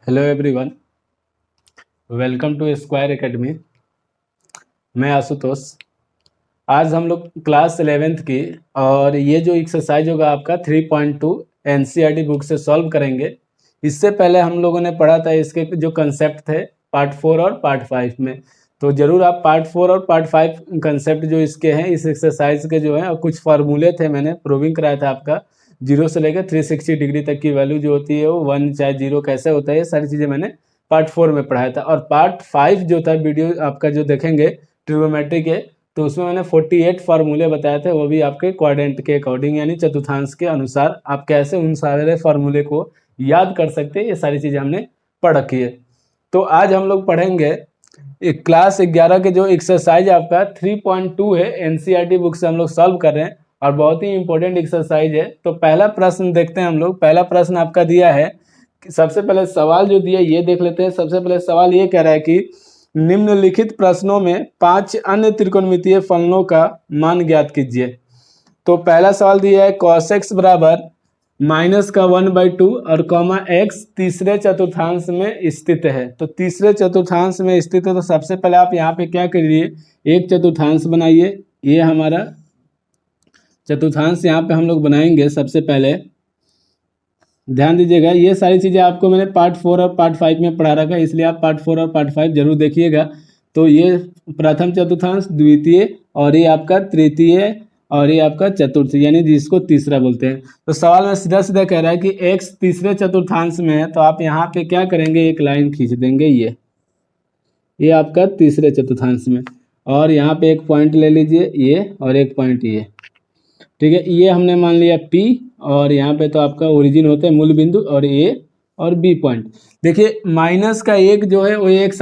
Hello everyone, welcome to Square Academy. मैं आशुतोष। आज हम लोग क्लास 11th की और ये जो एक्सरसाइज होगा आपका 3.2 एनसीईआरटी बुक से सॉल्व करेंगे। इससे पहले हम लोगों ने पढ़ा था इसके जो कंसेप्ट थे पार्ट 4 और पार्ट 5 में, तो ज़रूर आप पार्ट 4 और पार्ट 5 कंसेप्ट जो इसके हैं इस एक्सरसाइज के जो हैं और कुछ फार्मूले थे, मैंने प्रूविंग कराया था आपका 0 से लेकर 360 डिग्री तक की वैल्यू जो होती है वो 1 चाहे 0 कैसे होता है, ये सारी चीज़ें मैंने पार्ट 4 में पढ़ाया था। और पार्ट 5 जो था वीडियो आपका जो देखेंगे ट्रिग्नोमेट्री के, तो उसमें मैंने 48 फार्मूले बताए थे, वो भी आपके क्वाड्रेंट के अकॉर्डिंग यानी चतुर्थांश के अनुसार आप कैसे उन सारे फार्मूले को याद कर सकते हैं, ये सारी चीज़ें हमने पढ़ रखी है। तो आज हम लोग पढ़ेंगे क्लास 11 के जो एक्सरसाइज आपका 3.2 है, एनसीईआरटी बुक से हम लोग सॉल्व कर रहे हैं और बहुत ही इंपॉर्टेंट एक्सरसाइज है। तो पहला प्रश्न देखते हैं हम लोग। पहला प्रश्न आपका दिया है, सबसे पहले सवाल जो दिया ये देख लेते हैं। सबसे पहले सवाल ये कह रहा है कि निम्नलिखित प्रश्नों में 5 अन्य त्रिकोणमितीय फलनों का मान ज्ञात कीजिए। तो पहला सवाल दिया है cos x बराबर -1/2 और कॉमा x तीसरे चतुर्थांश में स्थित है। तो तीसरे चतुर्थांश में स्थित है, तो सबसे पहले आप यहाँ पे क्या करिए, एक चतुर्थांश बनाइए। ये हमारा चतुर्थांश यहाँ पे हम लोग बनाएंगे। सबसे पहले ध्यान दीजिएगा, ये सारी चीज़ें आपको मैंने पार्ट 4 और पार्ट 5 में पढ़ा रखा है, इसलिए आप पार्ट 4 और पार्ट 5 जरूर देखिएगा। तो ये प्रथम चतुर्थांश, द्वितीय, और ये आपका तृतीय, और ये आपका चतुर्थ, यानी जिसको तीसरा बोलते हैं। तो सवाल में सीधा सीधा कह रहा है कि x तीसरे चतुर्थांश में है, तो आप यहाँ पे क्या करेंगे, एक लाइन खींच देंगे। ये आपका तीसरे चतुर्थांश में, और यहाँ पे एक पॉइंट ले लीजिए ये, और एक पॉइंट ये, ठीक है। ये हमने मान लिया P, और यहाँ पे तो आपका ओरिजिन होता है मूल बिंदु, और A और B पॉइंट। देखिए माइनस का 1 जो है वो एक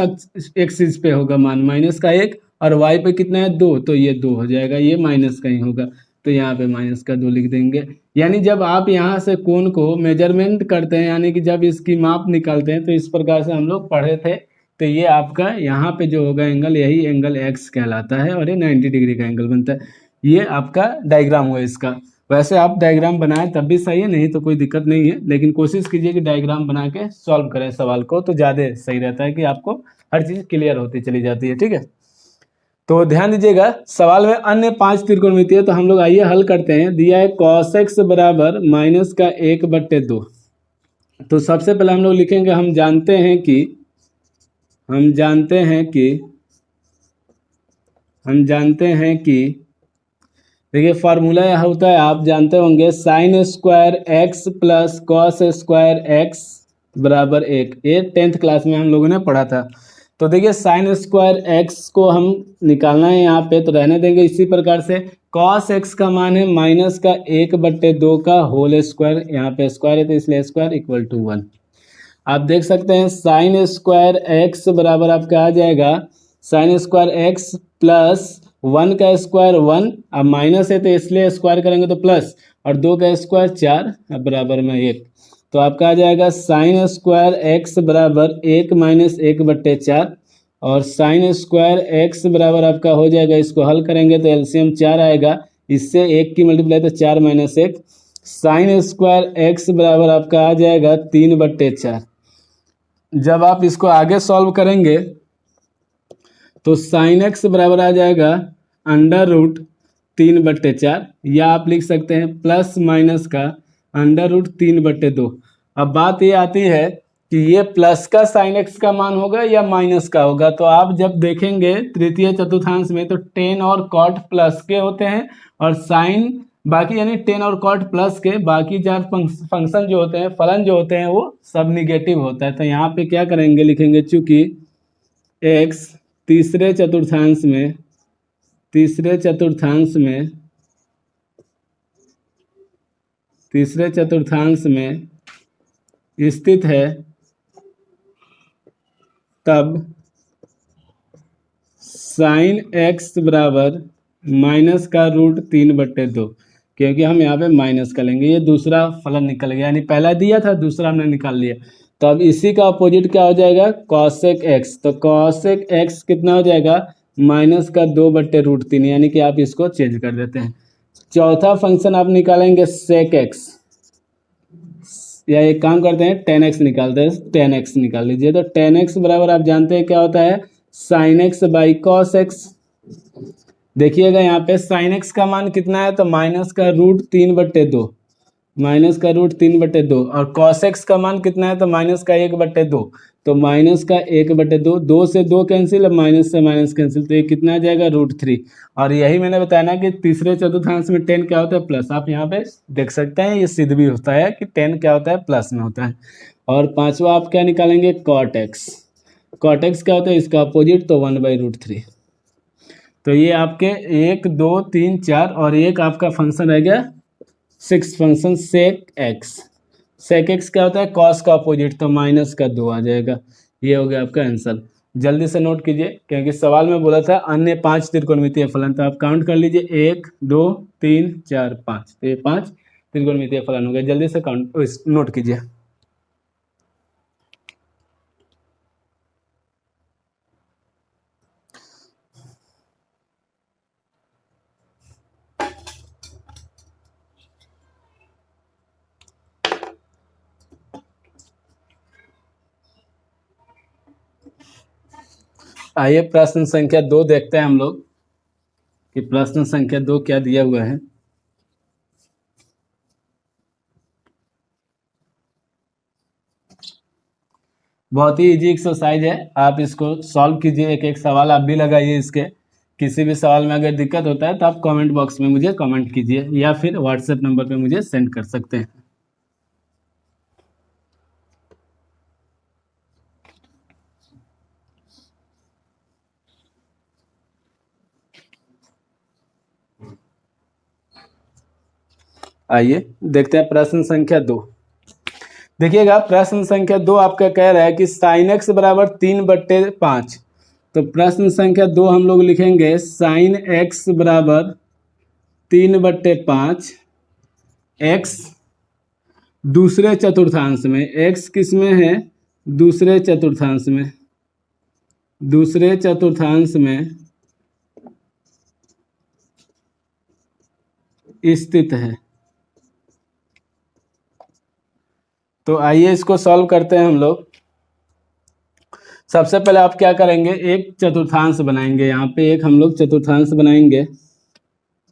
एक्सिस पे होगा मान, माइनस का 1, और y पे कितना है 2, तो ये 2 हो जाएगा, ये माइनस का ही होगा, तो यहाँ पे माइनस का 2 लिख देंगे। यानी जब आप यहाँ से कोण को मेजरमेंट करते हैं, यानी कि जब इसकी माप निकालते हैं, तो इस प्रकार से हम लोग पढ़े थे। तो ये आपका यहाँ पे जो होगा एंगल, यही एंगल x कहलाता है, और ये 90 डिग्री का एंगल बनता है। ये आपका डायग्राम हुआ इसका। वैसे आप डायग्राम बनाएं तब भी सही है, नहीं तो कोई दिक्कत नहीं है, लेकिन कोशिश कीजिए कि डायग्राम बना के सॉल्व करें सवाल को, तो ज़्यादा सही रहता है कि आपको हर चीज़ क्लियर होती चली जाती है, ठीक है। तो ध्यान दीजिएगा, सवाल में अन्य 5 त्रिकोणमितीय, तो हम लोग आइए हल करते हैं। दिया है cos x बराबर -1/2। तो सबसे पहले हम लोग लिखेंगे, हम जानते हैं कि देखिए फार्मूला यह होता है, आप जानते होंगे, sin square x plus cos square x बराबर 1। ये 10th क्लास में हम लोगों ने पढ़ा था। तो देखिए sin स्क्वायर x को हम निकालना है यहाँ पे, तो रहने देंगे इसी प्रकार से। cos x का मान है -1/2 का होल स्क्वायर, यहाँ पे स्क्वायर है तो इसलिए स्क्वायर इक्वल टू 1। आप देख सकते हैं sin स्क्वायर x बराबर आपका आ जाएगा sin स्क्वायर x प्लस 1 का स्क्वायर 1, अब माइनस है तो इसलिए स्क्वायर करेंगे तो प्लस, और 2 का स्क्वायर 4, अब बराबर में 1। तो आपका आ जाएगा sin स्क्वायर x बराबर 1 - 1/4, और sin स्क्वायर x बराबर आपका हो जाएगा, इसको हल करेंगे तो एलसीएम 4 आएगा, इससे 1 की मल्टीप्लाई तो 4 - 1, sin स्क्वायर x बराबर आपका आ जाएगा 3/4। जब आप इसको आगे सॉल्व करेंगे तो sin x बराबर आ जाएगा √3/4, या आप लिख सकते हैं प्लस माइनस का √3/2। अब बात ये आती है कि ये प्लस का sin x का मान होगा या माइनस का होगा। तो आप जब देखेंगे तृतीय चतुर्थांश में, तो tan और cot प्लस के होते हैं, और sin बाकी यानी tan और cot प्लस के, बाकी 4 फंक्शन जो होते हैं, फलन जो होते हैं, वो सब निगेटिव होता है। तो यहाँ पे क्या करेंगे, लिखेंगे चूंकि x तीसरे चतुर्थांश तीसरे चतुर्थांश में स्थित है, तब साइन एक्स बराबर माइनस का रूट 3/2, क्योंकि हम यहाँ पे माइनस कर लेंगे। ये दूसरा फलन निकल गया, यानी पहला दिया था, दूसरा हमने निकाल लिया। तो अब इसी का अपोजिट क्या हो जाएगा, कॉसेक एक्स। तो कॉसेक एक्स कितना हो जाएगा, माइनस का 2/√3, यानी कि आप इसको चेंज कर देते हैं। चौथा फंक्शन आप निकालेंगे सेक एक्स, या एक काम करते हैं टेन एक्स निकालते हैं, टेन एक्स निकाल लीजिए। तो टेन एक्स बराबर आप जानते हैं क्या होता है, sine x by cos x. देखिएगा यहाँ पे साइन एक्स का मान कितना है, तो माइनस का रूट 3/2, माइनस का रूट 3/2, और कॉस एक्स का मान कितना है, तो माइनस का 1/2, तो माइनस का 1/2, 2 से 2 कैंसिल, माइनस से माइनस कैंसिल, तो ये कितना आ जाएगा, √3। और यही मैंने बताया ना कि तीसरे चतुर्थांश में 10 क्या होता है, प्लस। आप यहाँ पे देख सकते हैं, ये सिद्ध भी होता है कि 10 क्या होता है, प्लस में होता है। और पांचवा आप क्या निकालेंगे, कॉट एक्स। कॉट एक्स क्या होता है, इसका अपोजिट, तो 1/√3। तो ये आपके 1 2 3 4 और एक आपका फंक्शन रह गया 6 function sec x. Sec x क्या होता है, कॉस का अपोजिट, तो माइनस का 2 आ जाएगा। ये हो गया आपका आंसर। जल्दी से नोट कीजिए, क्योंकि सवाल में बोला था अन्य 5 त्रिकोणमितीय फलन, तो आप काउंट कर लीजिए, 1 2 3 4 5, तो ये 5 त्रिकोणमितीय फलन हो गए। जल्दी से काउंट नोट कीजिए। आइए प्रश्न संख्या 2 देखते हैं हम लोग कि प्रश्न संख्या 2 क्या दिया हुआ है। बहुत ही इजी एक्सरसाइज है, आप इसको सॉल्व कीजिए, एक एक सवाल आप भी लगाइए इसके। किसी भी सवाल में अगर दिक्कत होता है तो आप कमेंट बॉक्स में मुझे कमेंट कीजिए, या फिर व्हाट्सएप नंबर पे मुझे सेंड कर सकते हैं। आइए देखते हैं प्रश्न संख्या 2। देखिएगा प्रश्न संख्या 2 आपका कह रहा है कि साइन एक्स बराबर 3/5। तो प्रश्न संख्या 2 हम लोग लिखेंगे साइन एक्स बराबर 3/5, एक्स दूसरे चतुर्थांश में, एक्स किस में है, दूसरे चतुर्थांश में, दूसरे चतुर्थांश में स्थित है। तो आइए इसको सॉल्व करते हैं हम लोग। सबसे पहले आप क्या करेंगे, एक चतुर्थांश बनाएंगे। यहाँ पे एक हम लोग चतुर्थांश बनाएंगे।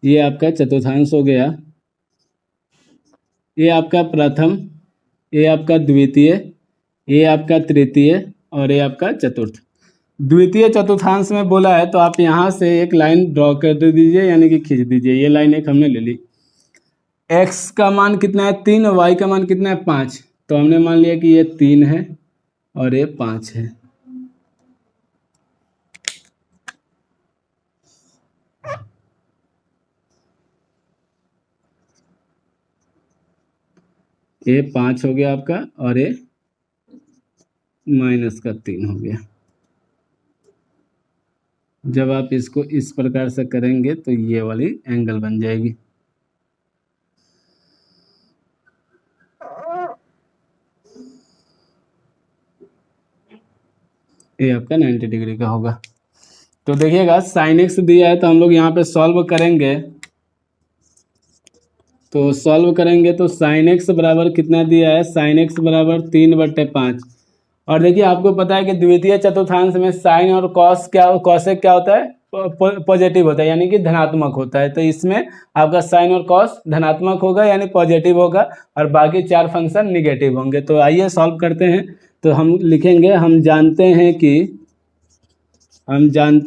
ये आपका चतुर्थांश हो गया, ये आपका प्रथम, ये आपका द्वितीय, ये आपका तृतीय, और ये आपका चतुर्थ। द्वितीय चतुर्थांश में बोला है तो आप यहाँ से एक लाइन ड्रॉ कर दीजिए, यानी कि खींच दीजिए। ये लाइन एक हमने ले ली। x का मान कितना है, 3, और y का मान कितना है, 5। तो हमने मान लिया कि ये 3 है और ये 5 है। ये 5 हो गया आपका, और ये माइनस का 3 हो गया। जब आप इसको इस प्रकार से करेंगे तो ये वाली एंगल बन जाएगी। ये आपका 90 डिग्री का होगा। तो देखिएगा साइन एक्स दिया है, तो हम लोग यहाँ पे सॉल्व करेंगे। तो सॉल्व करेंगे तो साइन एक्स बराबर कितना दिया है, साइन एक्स बराबर 3/5। और देखिए आपको पता है कि द्वितीय चतुर्थांश में साइन और कॉस कॉसेक क्या होता है, पॉजिटिव होता है, यानी कि धनात्मक होता है। तो इसमें आपका साइन और कॉस धनात्मक होगा, यानी पॉजिटिव होगा, और बाकी 4 फंक्शन निगेटिव होंगे। तो आइए सॉल्व करते हैं। तो हम लिखेंगे, हम जानते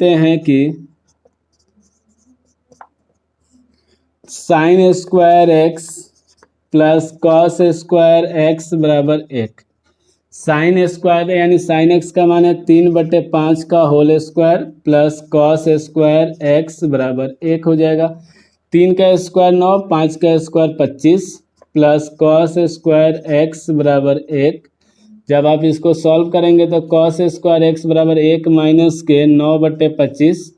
हैं कि sine square x plus cos square x बराबर 1। साइन स्क्वायर यानी साइन एक्स का मान है 3/5 का whole square plus cos square x बराबर 1 हो जाएगा। 3 का स्क्वायर 9, 5 का square 25 plus cos square x बराबर 1। जब आप इसको सॉल्व करेंगे तो कॉस स्क्वायर एक्स बराबर 1 माइनस के 9/25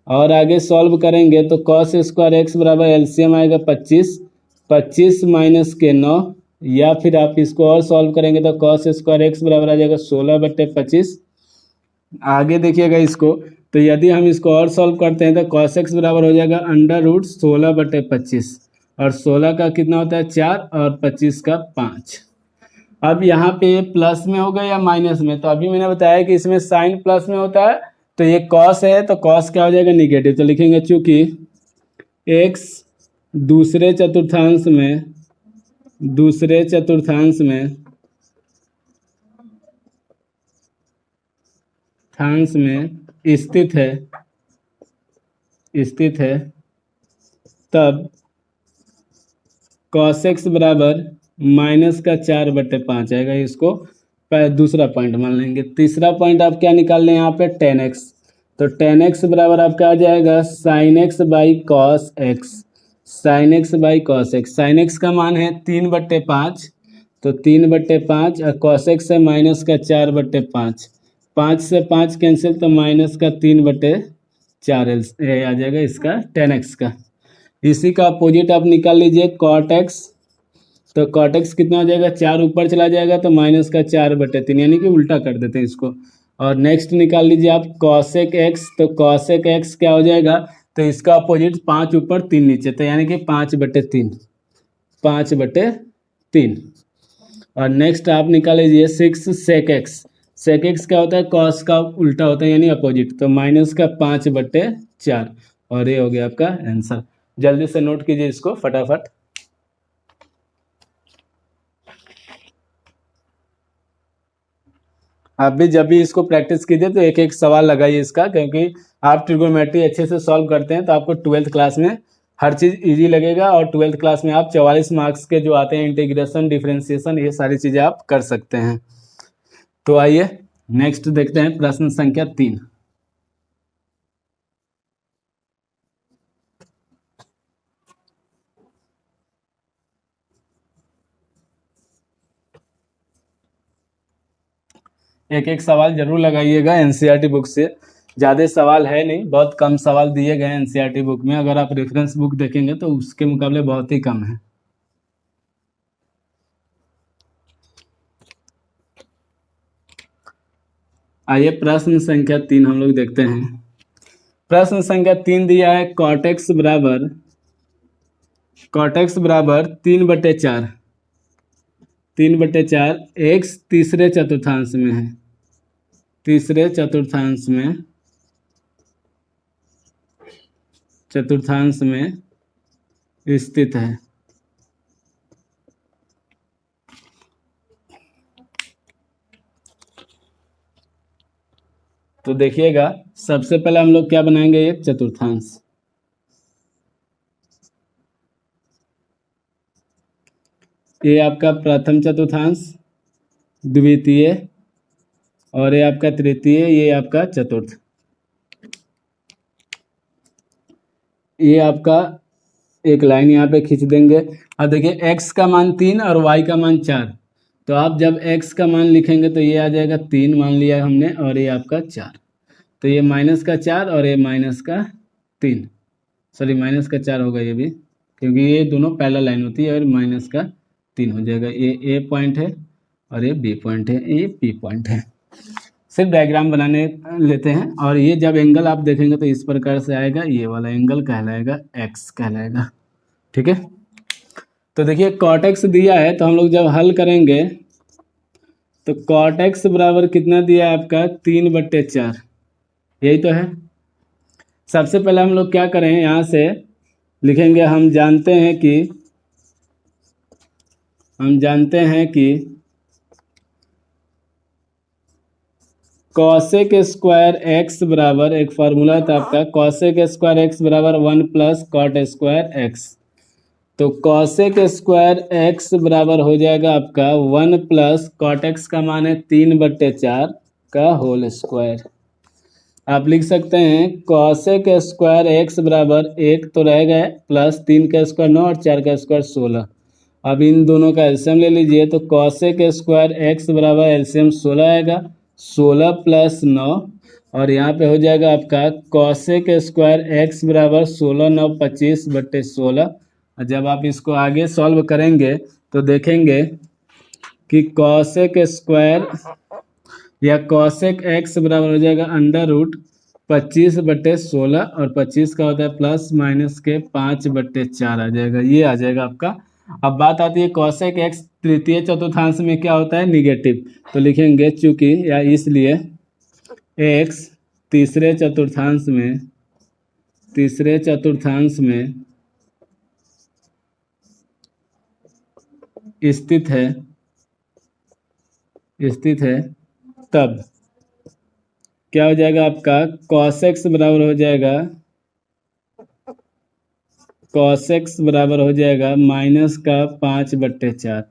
और आगे सॉल्व करेंगे तो कॉस स्क्वायर एक्स बराबर एलसीएम आएगा 25, 25 माइनस के 9, या फिर आप इसको और सॉल्व करेंगे तो कॉस स्क्वायर एक्स बराबर आ जाएगा 16/25। आगे देखिएगा इसको, तो यदि हम इसको और सॉल्व करते हैं तो कॉस एक्स बराबर हो जाएगा √16/25 और 16 का कितना होता है 4 और 25 का 5। अब यहाँ पे प्लस में होगा या माइनस में, तो अभी मैंने बताया कि इसमें साइन प्लस में होता है, तो ये कॉस है तो कॉस क्या हो जाएगा निगेटिव, तो लिखेंगे चूंकि एक्स दूसरे चतुर्थांश में स्थित है तब कॉस एक्स बराबर -4/5 आएगा। इसको दूसरा पॉइंट मान लेंगे। तीसरा पॉइंट आप क्या निकाल लें यहाँ पे tan x, तो tan x बराबर आपका आ जाएगा sin x by cos x. sin x का मान है 3/5, तो 3/5 और कॉस एक्स है -4/5, 5 से 5 कैंसिल तो -3/4 आ जाएगा इसका tan x का। इसी का अपोजिट आप निकाल लीजिए cot x, तो cot x कितना हो जाएगा 4 ऊपर चला जाएगा तो -4/3, यानी कि उल्टा कर देते हैं इसको। और नेक्स्ट निकाल लीजिए आप cosec x, तो cosec x क्या हो जाएगा, तो इसका अपोजिट 5 ऊपर 3 नीचे, तो यानी कि 5/3। और नेक्स्ट आप निकाल लीजिए 6 sec x। sec x क्या होता है cos का उल्टा होता है यानी अपोजिट, तो -5/4 और ये हो गया आपका आंसर। जल्दी से नोट कीजिए इसको फटाफट। आप भी जब भी इसको प्रैक्टिस कीजिए तो एक एक सवाल लगाइए इसका, क्योंकि आप ट्रिगोनोमेट्री अच्छे से सॉल्व करते हैं तो आपको 12th क्लास में हर चीज़ इजी लगेगा और 12th क्लास में आप 44 मार्क्स के जो आते हैं इंटीग्रेशन, डिफरेंशिएशन, ये सारी चीज़ें आप कर सकते हैं। तो आइए नेक्स्ट देखते हैं प्रश्न संख्या 3। एक एक सवाल जरूर लगाइएगा एनसीईआरटी बुक से। ज़्यादा सवाल है नहीं, बहुत कम सवाल दिए गए हैं एनसीईआरटी बुक में। अगर आप रेफरेंस बुक देखेंगे तो उसके मुकाबले बहुत ही कम है। आइए प्रश्न संख्या 3 हम लोग देखते हैं। प्रश्न संख्या 3 दिया है cot x बराबर 3/4 x तीसरे चतुर्थांश में है, चतुर्थांश में स्थित है। तो देखिएगा सबसे पहले हम लोग क्या बनाएंगे, एक चतुर्थांश। ये आपका प्रथम चतुर्थांश, द्वितीय, और ये आपका तृतीय, ये आपका चतुर्थ। ये आपका एक लाइन यहाँ पे खींच देंगे। अब देखिए x का मान 3 और y का मान 4, तो आप जब x का मान लिखेंगे तो ये आ जाएगा 3 मान लिया हमने, और ये आपका 4, तो ये -4 और ये -3, सॉरी -4 होगा ये भी, क्योंकि ये दोनों पैरेलल लाइन होती है, और -3 हो जाएगा। ये ए पॉइंट है और ये बी पॉइंट है, ये पी पॉइंट है। सिर्फ डायग्राम बनाने लेते हैं, और ये जब एंगल आप देखेंगे तो इस प्रकार से आएगा, ये वाला एंगल कहलाएगा x कहलाएगा। ठीक है, तो देखिए cot x दिया है, तो हम लोग जब हल करेंगे तो cot x बराबर कितना दिया है आपका 3/4, यही तो है। सबसे पहले हम लोग क्या करें, यहाँ से लिखेंगे, हम जानते हैं कि cosec स्क्वायर x बराबर, एक फार्मूला था आपका, cosec स्क्वायर x बराबर 1 + cot स्क्वायर x। तो कॉसेक स्क्वायर एक्स बराबर हो जाएगा आपका 1 प्लस कॉट एक्स का मान है 3/4 का होल स्क्वायर। आप लिख सकते हैं कॉसेक स्क्वायर एक्स बराबर 1 तो रहेगा प्लस 3 का स्क्वायर 9 और 4 का स्क्वायर 16। अब इन दोनों का एलसीएम ले लीजिए तो कॉसेक स्क्वायर एक्स बराबर एलसीएम 16 आएगा, 16 प्लस 9 और यहाँ पे हो जाएगा आपका कॉसेक स्क्वायर एक्स बराबर 16 9 25/16। और जब आप इसको आगे सॉल्व करेंगे तो देखेंगे कि कॉसेक स्क्वायर या कॉसेक एक्स बराबर हो जाएगा √25/16 और 25 का होता है प्लस माइनस के 5/4 आ जाएगा, ये आ जाएगा आपका। अब बात आती है कॉसेक एक्स तृतीय चतुर्थांश में क्या होता है, निगेटिव। तो लिखेंगे चूंकि या इसलिए एक्स तीसरे चतुर्थांश में स्थित है तब क्या हो जाएगा आपका cos x बराबर हो जाएगा माइनस का 5/4।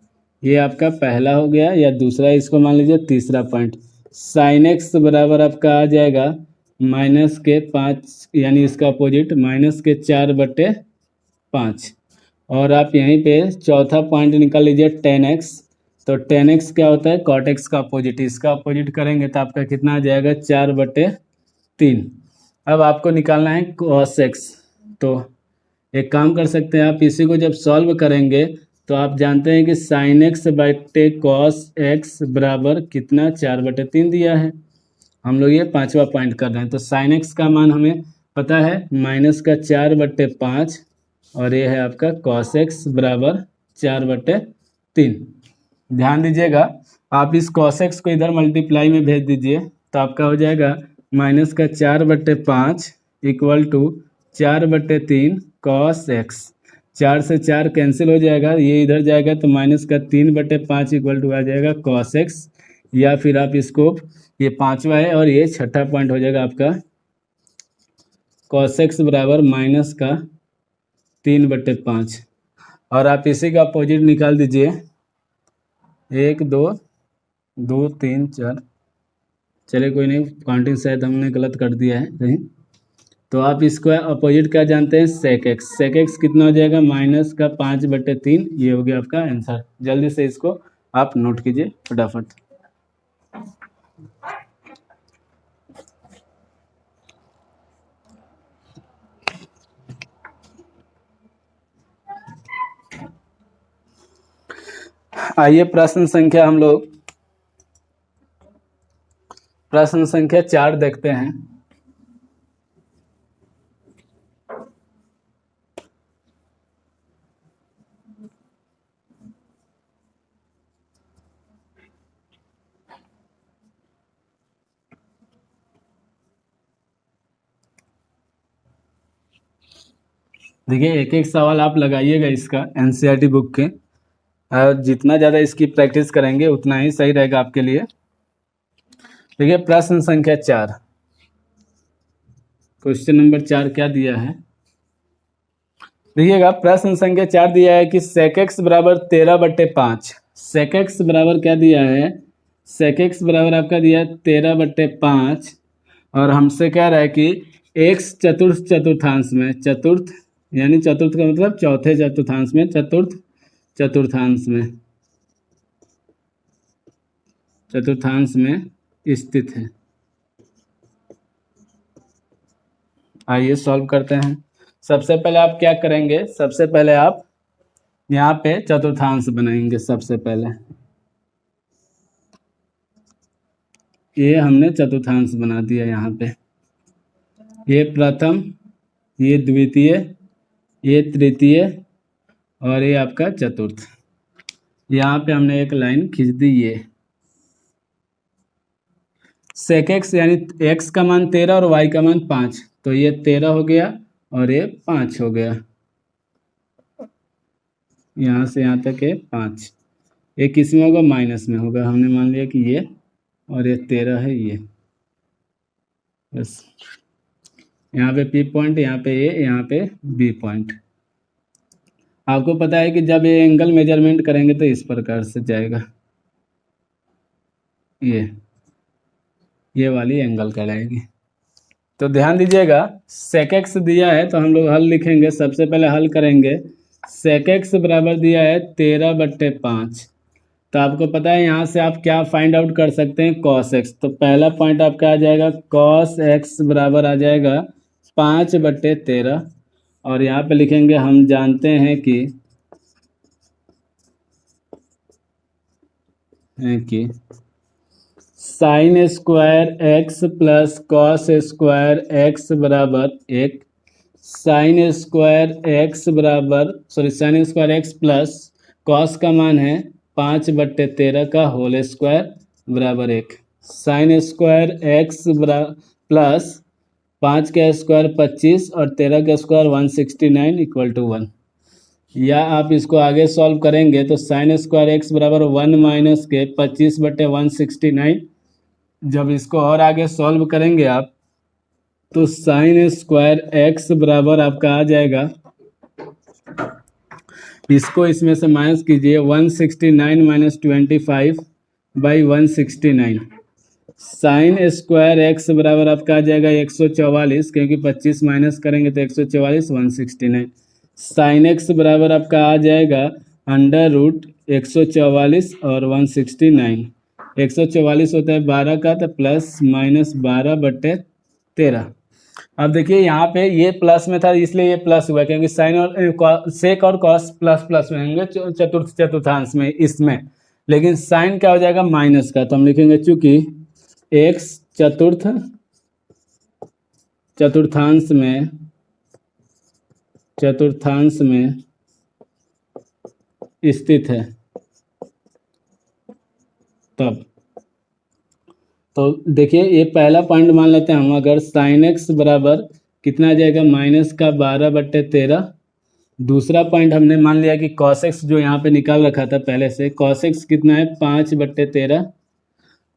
ये आपका पहला हो गया। या दूसरा इसको मान लीजिए तीसरा पॉइंट sin x बराबर आपका आ जाएगा माइनस के 5 यानी इसका अपोजिट माइनस के 4/5। और आप यहीं पे चौथा पॉइंट निकाल लीजिए tan x। तो tan x क्या होता है cot x का अपोजिट, इसका अपोजिट करेंगे तो आपका कितना आ जाएगा 4/3। अब आपको निकालना है cos x। तो एक काम कर सकते हैं आप इसी को जब सॉल्व करेंगे तो आप जानते हैं कि sin x/cos x बराबर कितना 4/3 दिया है। हम लोग ये पांचवा पॉइंट कर रहे हैं। तो sin x का मान हमें पता है माइनस का 4/5 और ये है आपका cos x बराबर 4/3। ध्यान दीजिएगा आप इस cos x को इधर मल्टीप्लाई में भेज दीजिए तो आपका हो जाएगा माइनस का 4/5 इक्वल टू 4/3 cos x। 4 से 4 कैंसिल हो जाएगा, ये इधर जाएगा तो माइनस का 3/5 इक्वल टू आ जाएगा cos x। या फिर आप इसको ये पांचवा है और ये छठा पॉइंट हो जाएगा आपका cos x बराबर माइनस का 3/5। और आप इसी का अपोजिट निकाल दीजिए 1 2 2 3 4। चलिए कोई नहीं, काउंटिंग शायद हमने गलत कर दिया है कहीं। तो आप इसको अपोजिट क्या जानते हैं sec x कितना हो जाएगा माइनस का 5/3। ये हो गया आपका आंसर। जल्दी से इसको आप नोट कीजिए फटाफट। आइए प्रश्न संख्या 4 देखते हैं। देखिए एक एक सवाल आप लगाइएगा इसका एनसीईआरटी बुक के, और जितना ज़्यादा इसकी प्रैक्टिस करेंगे उतना ही सही रहेगा आपके लिए। देखिए प्रश्न संख्या 4, क्वेश्चन नंबर 4 क्या दिया है देखिएगा। प्रश्न संख्या 4 दिया है कि sec x बराबर 13/5। sec x बराबर क्या दिया है, sec x बराबर आपका दिया है 13/5 और हमसे कह रहा है कि x चतुर्थांश में, चतुर्थ यानी चतुर्थ का मतलब चौथे चतुर्थांश में, चतुर्थांश में स्थित है। आइए सॉल्व करते हैं। सबसे पहले आप क्या करेंगे, सबसे पहले आप यहाँ पे चतुर्थांश बनाएंगे। सबसे पहले ये हमने चतुर्थांश बना दिया यहाँ पे, ये प्रथम, ये द्वितीय, ये तृतीय और ये आपका चतुर्थ। यहाँ पे हमने एक लाइन खींच दी। ये sec x यानी x का मान 13 और y का मान 5, तो ये 13 हो गया और ये 5 हो गया। यहाँ से यहाँ तक है 5। ये किस में होगा, माइनस में होगा। हमने मान लिया कि ये और ये 13 है ये, बस यहाँ पे P पॉइंट, यहाँ पे A, यहाँ पे B पॉइंट। आपको पता है कि जब ये एंगल मेजरमेंट करेंगे तो इस प्रकार से जाएगा, ये वाली एंगल कहलाएगी। तो ध्यान दीजिएगा, sec x दिया है तो हम लोग हल लिखेंगे। सबसे पहले हल करेंगे, sec x बराबर दिया है 13/5। तो आपको पता है यहाँ से आप क्या फाइंड आउट कर सकते हैं, cos x। तो पहला पॉइंट आपका आ जाएगा cos x बराबर आ जाएगा 5/13। और यहाँ पे लिखेंगे हम जानते हैं कि sine square x plus cos square x बराबर 1। साइन स्क्वायर एक्स बराबर sign square x plus cos का मान है 5/13 का होल स्क्वायर बराबर 1। साइन स्क्वायर एक्स प्लस 5 का स्क्वायर 25 और 13 का स्क्वायर 169 इक्वल टू 1। या आप इसको आगे सॉल्व करेंगे तो साइन स्क्वायर एक्स बराबर 1 माइनस के 25/169। जब इसको और आगे सॉल्व करेंगे आप तो साइन स्क्वायर एक्स बराबर आपका आ जाएगा, इसको इसमें से माइनस कीजिए, 169 माइनस 25/169। साइन स्क्वायर एक्स बराबर आपका आ जाएगा 144, क्योंकि 25 माइनस करेंगे तो 144 169। साइन एक्स बराबर आपका आ जाएगा √144 और 169। 144 होता है 12 का, तो प्लस माइनस 12/13। अब देखिए यहाँ पे ये प्लस में था इसलिए ये प्लस हुआ, क्योंकि साइन और सेक और कॉस प्लस प्लस में होंगे चतुर्थांश में इसमें। लेकिन साइन क्या हो जाएगा, माइनस का। तो हम लिखेंगे चूंकि एक्स चतुर्थांश में स्थित है तब। तो देखिए ये पहला पॉइंट मान लेते हैं हम, अगर साइन एक्स बराबर कितना आ जाएगा, -12/13। दूसरा पॉइंट हमने मान लिया कि cos x जो यहाँ पे निकाल रखा था पहले से, cos x कितना है 5/13।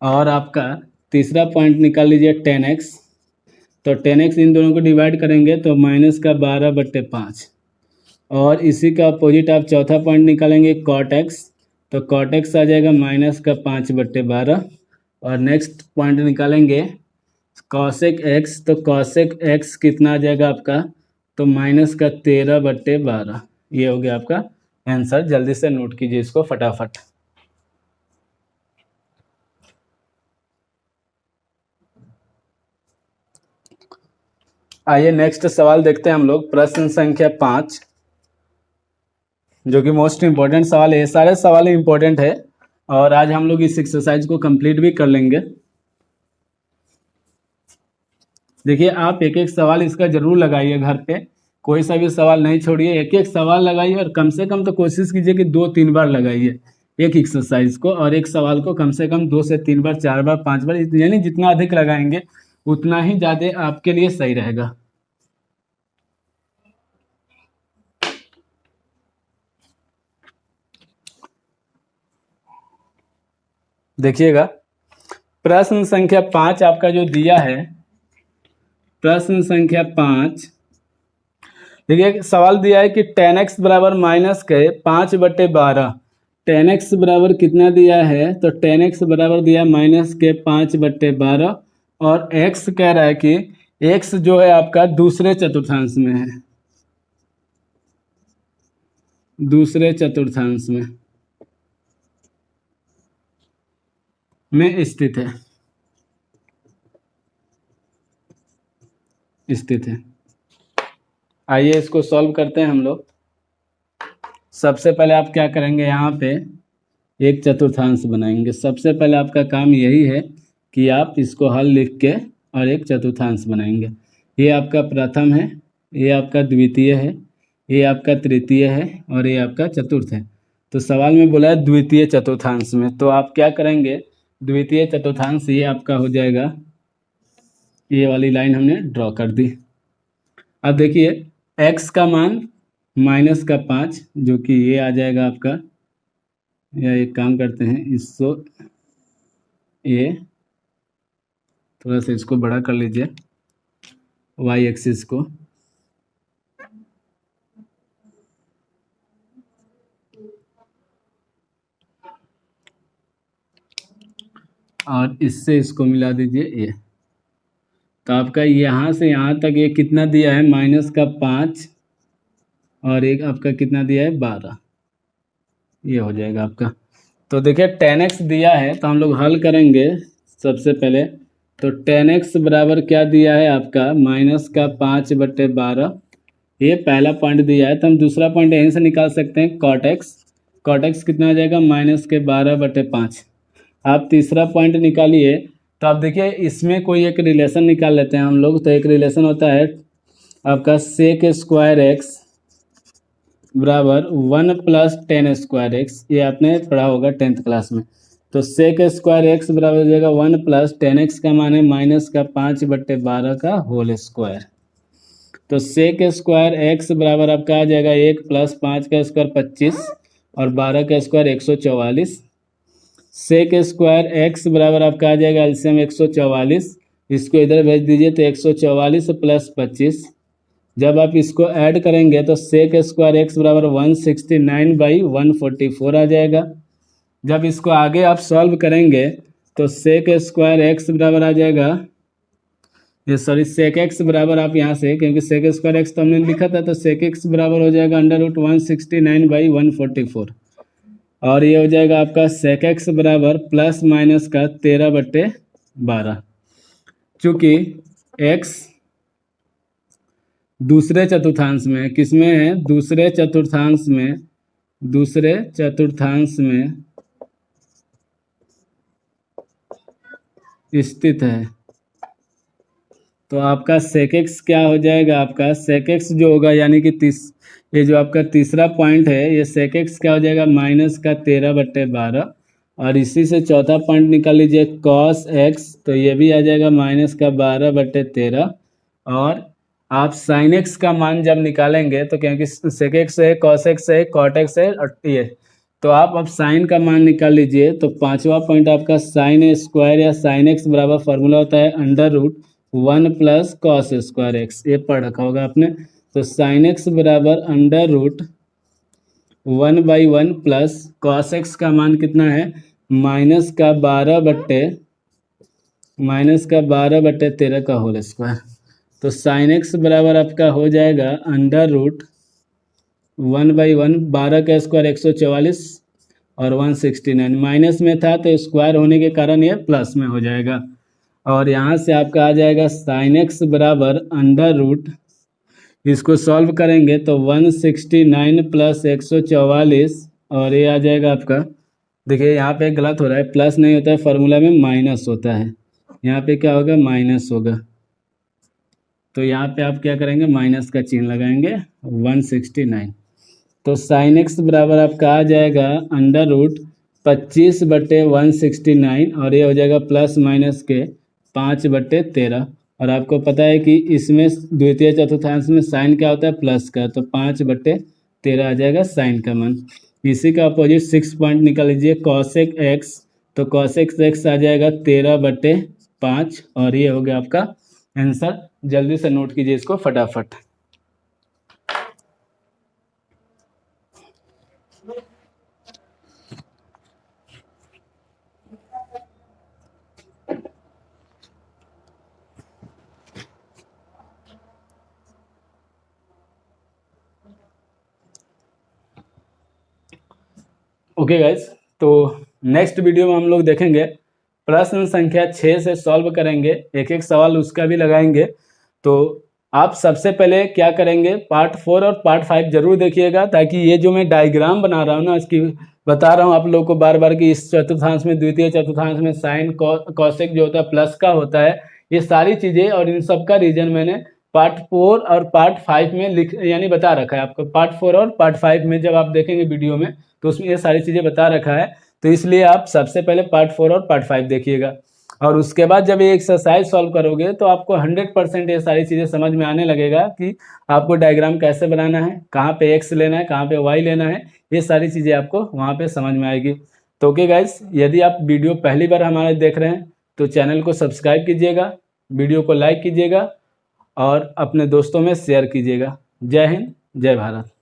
और आपका तीसरा पॉइंट निकाल लीजिए tan x। तो tan x इन दोनों को डिवाइड करेंगे तो -12/5। और इसी का अपोजिट आप चौथा पॉइंट निकालेंगे cot x। तो cot x आ जाएगा -5/12। और नेक्स्ट पॉइंट निकालेंगे cosec x। तो cosec x कितना आ जाएगा आपका, तो -13/12। ये हो गया आपका आंसर। जल्दी से नोट कीजिए इसको फटाफट। आइए नेक्स्ट सवाल देखते हैं हम लोग, प्रश्न संख्या 5, जो कि मोस्ट इंपॉर्टेंट सवाल है। ये सारे सवाल इंपॉर्टेंट है और आज हम लोग इस एक्सरसाइज को कंप्लीट भी कर लेंगे। देखिए आप एक एक सवाल इसका जरूर लगाइए घर पे, कोई सा भी सवाल नहीं छोड़िए, एक एक सवाल लगाइए। और कम से कम तो कोशिश कीजिए कि 2-3 बार लगाइए एक एक्सरसाइज को, और एक सवाल को कम से कम 2 से 3 बार, 4 बार, 5 बार, यानी जितना अधिक लगाएंगे उतना ही ज़्यादा आपके लिए सही रहेगा। देखिएगा प्रश्न संख्या 5 आपका जो दिया है, प्रश्न संख्या 5, देखिए सवाल दिया है कि tan x बराबर -5/12। tan x बराबर कितना दिया है, तो tan x बराबर दिया -5/12। और x कह रहा है कि x जो है आपका दूसरे चतुर्थांश में है, दूसरे चतुर्थांश में स्थित है। आइए इसको सॉल्व करते हैं हम लोग। सबसे पहले आप क्या करेंगे, यहाँ पे एक चतुर्थांश बनाएंगे। सबसे पहले आपका काम यही है कि आप इसको हल लिख के और एक चतुर्थांश बनाएंगे। ये आपका प्रथम है, ये आपका द्वितीय है, ये आपका तृतीय है और ये आपका चतुर्थ है। तो सवाल में बोला है द्वितीय चतुर्थांश में, तो आप क्या करेंगे, द्वितीय चतुर्थांश ये आपका हो जाएगा, ये वाली लाइन हमने ड्रॉ कर दी। अब देखिए x का मान -5, जो कि ये आ जाएगा आपका, या एक काम करते हैं इसको, ये थोड़ा सा इसको बड़ा कर लीजिए, y एक्सिस को। और इससे इसको मिला दीजिए ये। तो आपका यहाँ से यहाँ तक ये कितना दिया है, -5 और एक आपका कितना दिया है 12, ये हो जाएगा आपका। तो देखिए 10x दिया है तो हम लोग हल करेंगे सबसे पहले। तो 10x बराबर क्या दिया है आपका, -5/12, ये पहला पॉइंट दिया है। तो हम दूसरा पॉइंट यहीं से निकाल सकते हैं, cot x कितना हो जाएगा, -12/5। आप तीसरा पॉइंट निकालिए। तो आप देखिए इसमें कोई एक रिलेशन निकाल लेते हैं हम लोग। तो एक रिलेशन होता है आपका sec² x बराबर 1 + tan²x, ये आपने पढ़ा होगा 10th क्लास में। तो sec² x बराबर हो जाएगा 1 + tan x का मान है -5/12 का होल स्क्वायर। तो sec² x बराबर आपका आ जाएगा 1 + 5 का स्क्वायर 25 और 12 का स्क्वायर 144। sec² x बराबर आपका आ जाएगा एलसीएम 144, इसको इधर भेज दीजिए तो 144 + 25। जब आप इसको ऐड करेंगे तो sec² x बराबर 169/144 आ जाएगा। जब इसको आगे आप सॉल्व करेंगे तो sec² x बराबर आ जाएगा, ये सॉरी sec x बराबर आप यहाँ से, क्योंकि sec² x तो हमने लिखा था, तो sec x बराबर हो जाएगा √169/144 और ये हो जाएगा आपका sec x बराबर ± का 13/12। चूँकि x दूसरे चतुर्थांश में, किस में है, दूसरे चतुर्थांश में स्थित है। तो आपका sec x क्या हो जाएगा, आपका sec x जो होगा यानी कि ये जो आपका तीसरा पॉइंट है, ये sec x क्या हो जाएगा, -13/12। और इसी से चौथा पॉइंट निकाल लीजिए cos x, तो ये भी आ जाएगा -12/13। और आप sin x का मान जब निकालेंगे तो क्योंकि sec x है, cos x है, cot x है और ये, तो आप अब साइन का मान निकाल लीजिए। तो पांचवा पॉइंट आपका sin² या sin x बराबर फॉर्मूला होता है √1 + cos²x, ये पढ़ रखा होगा आपने। तो sin x बराबर √1/1 + cos x का मान कितना है, -12/13 का होल स्क्वायर। तो sin x बराबर आपका हो जाएगा √1/1, 12 का स्क्वायर 144 और 169, माइनस में था तो स्क्वायर होने के कारण ये प्लस में हो जाएगा। और यहाँ से आपका आ जाएगा sin x बराबर इसको सॉल्व करेंगे तो 169 + 144 और ये आ जाएगा आपका, देखिए यहाँ पे गलत हो रहा है, प्लस नहीं होता है फार्मूला में, माइनस होता है। यहाँ पे क्या होगा, माइनस होगा। तो यहाँ पे आप क्या करेंगे, माइनस का चिन्ह लगाएंगे 169। तो sin x बराबर आपका आ जाएगा √25/169 और ये हो जाएगा ± के 5/13। और आपको पता है कि इसमें द्वितीय चतुर्थांश में साइन क्या होता है, प्लस का, तो 5/13 आ जाएगा साइन का मान। इसी का अपोजिट 6 पॉइंट निकाल लीजिए cosec x, तो cosec x आ जाएगा 13/5 और ये हो गया आपका आंसर। जल्दी से नोट कीजिए इसको फटाफट। ओके गाइज, तो नेक्स्ट वीडियो में हम लोग देखेंगे प्रश्न संख्या 6 से सॉल्व करेंगे, एक एक सवाल उसका भी लगाएंगे। तो आप सबसे पहले क्या करेंगे, पार्ट 4 और पार्ट 5 जरूर देखिएगा, ताकि ये जो मैं डायग्राम बना रहा हूँ ना, इसकी बता रहा हूँ आप लोगों को बार बार कि इस चतुर्थांश में, द्वितीय चतुर्थांश में साइन कॉसेक जो होता है प्लस का होता है, ये सारी चीज़ें और इन सब का रीजन मैंने पार्ट 4 और पार्ट 5 में यानी बता रखा है आपको। पार्ट 4 और पार्ट 5 में जब आप देखेंगे वीडियो में तो उसमें ये सारी चीज़ें बता रखा है। तो इसलिए आप सबसे पहले पार्ट 4 और पार्ट 5 देखिएगा, और उसके बाद जब ये एक्सरसाइज सॉल्व करोगे तो आपको 100% ये सारी चीज़ें समझ में आने लगेगा कि आपको डायग्राम कैसे बनाना है, कहाँ पे एक्स लेना है, कहाँ पे वाई लेना है, ये सारी चीज़ें आपको वहाँ पे समझ में आएगी। तो ओके गाइस, यदि आप वीडियो पहली बार हमारे देख रहे हैं तो चैनल को सब्सक्राइब कीजिएगा, वीडियो को लाइक कीजिएगा और अपने दोस्तों में शेयर कीजिएगा। जय हिंद, जय भारत।